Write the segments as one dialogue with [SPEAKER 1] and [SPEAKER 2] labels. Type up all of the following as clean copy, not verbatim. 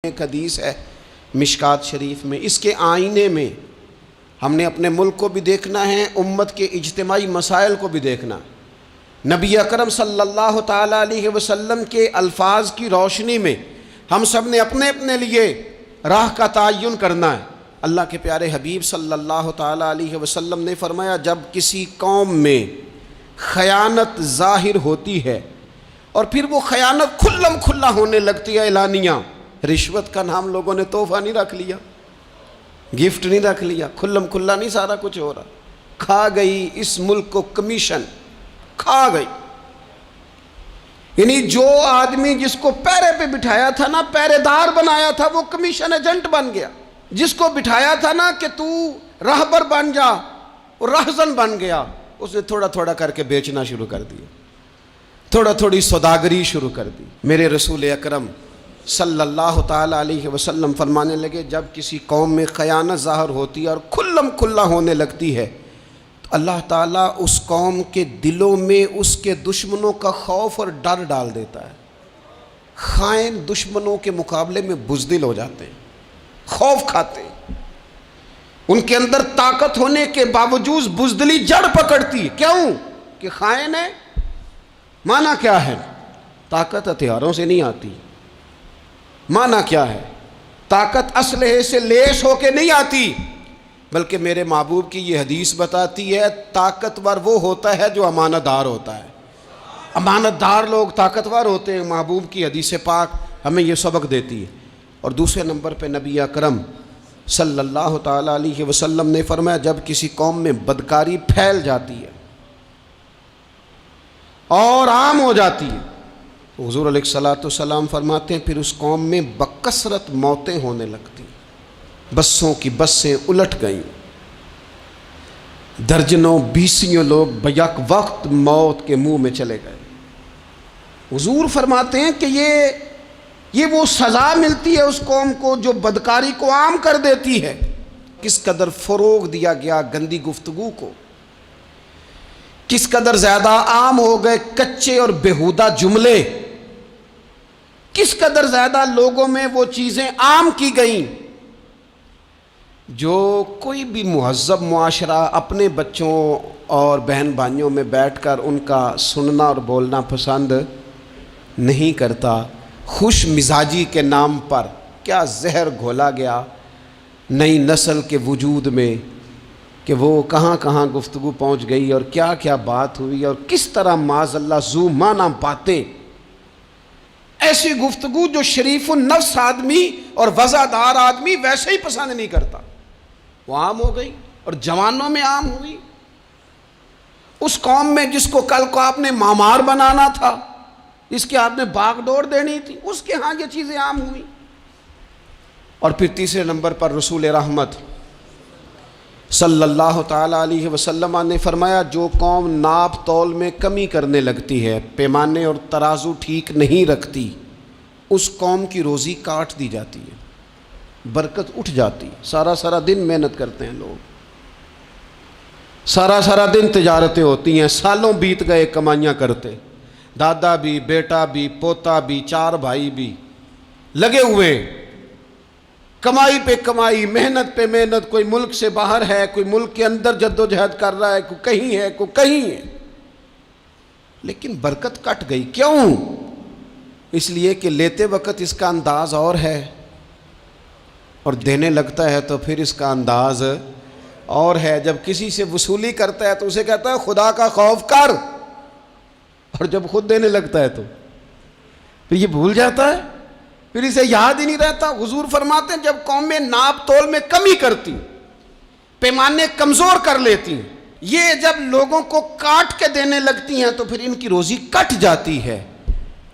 [SPEAKER 1] ایک حدیث ہے مشکات شریف میں، اس کے آئینے میں ہم نے اپنے ملک کو بھی دیکھنا ہے، امت کے اجتماعی مسائل کو بھی دیکھنا ہے۔ نبی اکرم صلی اللہ تعالیٰ علیہ وسلم کے الفاظ کی روشنی میں ہم سب نے اپنے اپنے لیے راہ کا تعین کرنا ہے۔ اللہ کے پیارے حبیب صلی اللہ تعالیٰ علیہ وسلم نے فرمایا، جب کسی قوم میں خیانت ظاہر ہوتی ہے اور پھر وہ خیانت کھلم کھلا ہونے لگتی ہے اعلانیہ، رشوت کا نام لوگوں نے تحفہ نہیں رکھ لیا، گفٹ نہیں رکھ لیا، کھلم کھلا نہیں سارا کچھ ہو رہا، کھا گئی اس ملک کو کمیشن، کھا گئی۔ یعنی جو آدمی جس کو پیرے پہ بٹھایا تھا نا، پیرے دار بنایا تھا، وہ کمیشن ایجنٹ بن گیا۔ جس کو بٹھایا تھا نا کہ تو راہبر بن جا، وہ راہزن بن گیا، اس نے تھوڑا تھوڑا کر کے بیچنا شروع کر دیا، تھوڑا تھوڑی سوداگری شروع کر دی۔ میرے رسول اکرم صلی اللہ تعالیٰ علیہ وسلم فرمانے لگے، جب کسی قوم میں خیانت ظاہر ہوتی ہے اور کھلم کھلا ہونے لگتی ہے تو اللہ تعالیٰ اس قوم کے دلوں میں اس کے دشمنوں کا خوف اور ڈر ڈال دیتا ہے۔ خائن دشمنوں کے مقابلے میں بزدل ہو جاتے ہیں، خوف کھاتے ہیں، ان کے اندر طاقت ہونے کے باوجود بزدلی جڑ پکڑتی ہے۔ کیوں؟ کہ خائن ہے۔ معنی کیا ہے؟ طاقت ہتھیاروں سے نہیں آتی۔ معنی کیا ہے؟ طاقت اسلحے سے لیس ہو کے نہیں آتی، بلکہ میرے محبوب کی یہ حدیث بتاتی ہے، طاقتور وہ ہوتا ہے جو امانت دار ہوتا ہے۔ امانت دار لوگ طاقتور ہوتے ہیں۔ محبوب کی حدیث پاک ہمیں یہ سبق دیتی ہے۔ اور دوسرے نمبر پہ نبی اکرم صلی اللہ تعالیٰ علیہ وسلم نے فرمایا، جب کسی قوم میں بدکاری پھیل جاتی ہے اور عام ہو جاتی ہے، حضور علیہ الصلوۃ والسلام فرماتے ہیں پھر اس قوم میں بکثرت موتیں ہونے لگتی، بسوں کی بسیں الٹ گئیں، درجنوں بیسیوں لوگ بیک وقت موت کے منہ میں چلے گئے۔ حضور فرماتے ہیں کہ یہ وہ سزا ملتی ہے اس قوم کو جو بدکاری کو عام کر دیتی ہے۔ کس قدر فروغ دیا گیا گندی گفتگو کو، کس قدر زیادہ عام ہو گئے کچے اور بیہودہ جملے، کس قدر زیادہ لوگوں میں وہ چیزیں عام کی گئیں جو کوئی بھی مہذب معاشرہ اپنے بچوں اور بہن بھائیوں میں بیٹھ کر ان کا سننا اور بولنا پسند نہیں کرتا۔ خوش مزاجی کے نام پر کیا زہر گھولا گیا نئی نسل کے وجود میں کہ وہ کہاں کہاں گفتگو پہنچ گئی اور کیا کیا بات ہوئی، اور کس طرح معاذ اللہ ذو معنی باتیں، ایسی گفتگو جو شریف النفس آدمی اور وزادار آدمی ویسے ہی پسند نہیں کرتا، وہ عام ہو گئی اور جوانوں میں عام ہوئی۔ اس قوم میں جس کو کل کو آپ نے معمار بنانا تھا، اس کے آپ نے باغ ڈور دینی تھی، اس کے ہاں یہ چیزیں عام ہوئی۔ اور پھر تیسرے نمبر پر رسول رحمت صلی اللہ تعالیٰ علیہ وسلم نے فرمایا، جو قوم ناپ تول میں کمی کرنے لگتی ہے، پیمانے اور ترازو ٹھیک نہیں رکھتی، اس قوم کی روزی کاٹ دی جاتی ہے، برکت اٹھ جاتی۔ سارا دن محنت کرتے ہیں لوگ، سارا دن تجارتیں ہوتی ہیں، سالوں بیت گئے کمائیاں کرتے، دادا بھی، بیٹا بھی، پوتا بھی، چار بھائی بھی لگے ہوئے، کمائی پہ کمائی، محنت پہ محنت، کوئی ملک سے باہر ہے، کوئی ملک کے اندر جدوجہد کر رہا ہے، کوئی کہیں ہے، کوئی کہیں ہے، لیکن برکت کٹ گئی۔ کیوں؟ اس لیے کہ لیتے وقت اس کا انداز اور ہے اور دینے لگتا ہے تو پھر اس کا انداز اور ہے۔ جب کسی سے وصولی کرتا ہے تو اسے کہتا ہے خدا کا خوف کر، اور جب خود دینے لگتا ہے تو پھر یہ بھول جاتا ہے، پھر اسے یاد ہی نہیں رہتا۔ حضور فرماتے ہیں جب قومیں ناپ تول میں کمی کرتی، پیمانے کمزور کر لیتی، یہ جب لوگوں کو کاٹ کے دینے لگتی ہیں تو پھر ان کی روزی کٹ جاتی ہے۔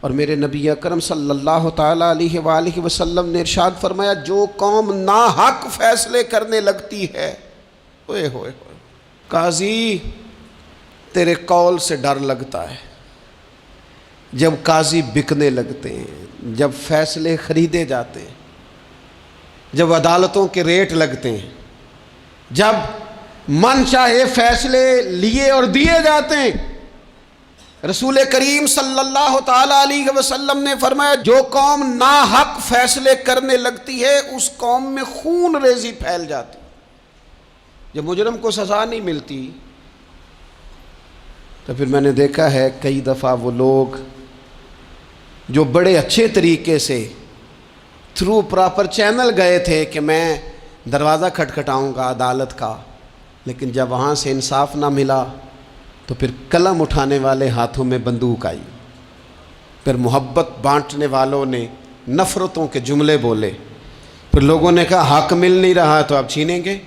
[SPEAKER 1] اور میرے نبی اکرم صلی اللہ تعالیٰ علیہ وآلہ وسلم نے ارشاد فرمایا، جو قوم ناحق فیصلے کرنے لگتی ہے، اوئے ہوئے ہوئے، قاضی تیرے قول سے ڈر لگتا ہے۔ جب قاضی بکنے لگتے ہیں، جب فیصلے خریدے جاتے ہیں، جب عدالتوں کے ریٹ لگتے ہیں، جب من چاہے فیصلے لیے اور دیے جاتے ہیں، رسول کریم صلی اللہ تعالی علیہ وسلم نے فرمایا جو قوم ناحق فیصلے کرنے لگتی ہے اس قوم میں خون ریزی پھیل جاتی. جب مجرم کو سزا نہیں ملتی تو پھر میں نے دیکھا ہے کئی دفعہ وہ لوگ جو بڑے اچھے طریقے سے تھرو پراپر چینل گئے تھے کہ میں دروازہ کھٹکھٹاؤں گا عدالت کا، لیکن جب وہاں سے انصاف نہ ملا تو پھر قلم اٹھانے والے ہاتھوں میں بندوق آئی، پھر محبت بانٹنے والوں نے نفرتوں کے جملے بولے، پھر لوگوں نے کہا حق مل نہیں رہا تو اب چھینیں گے.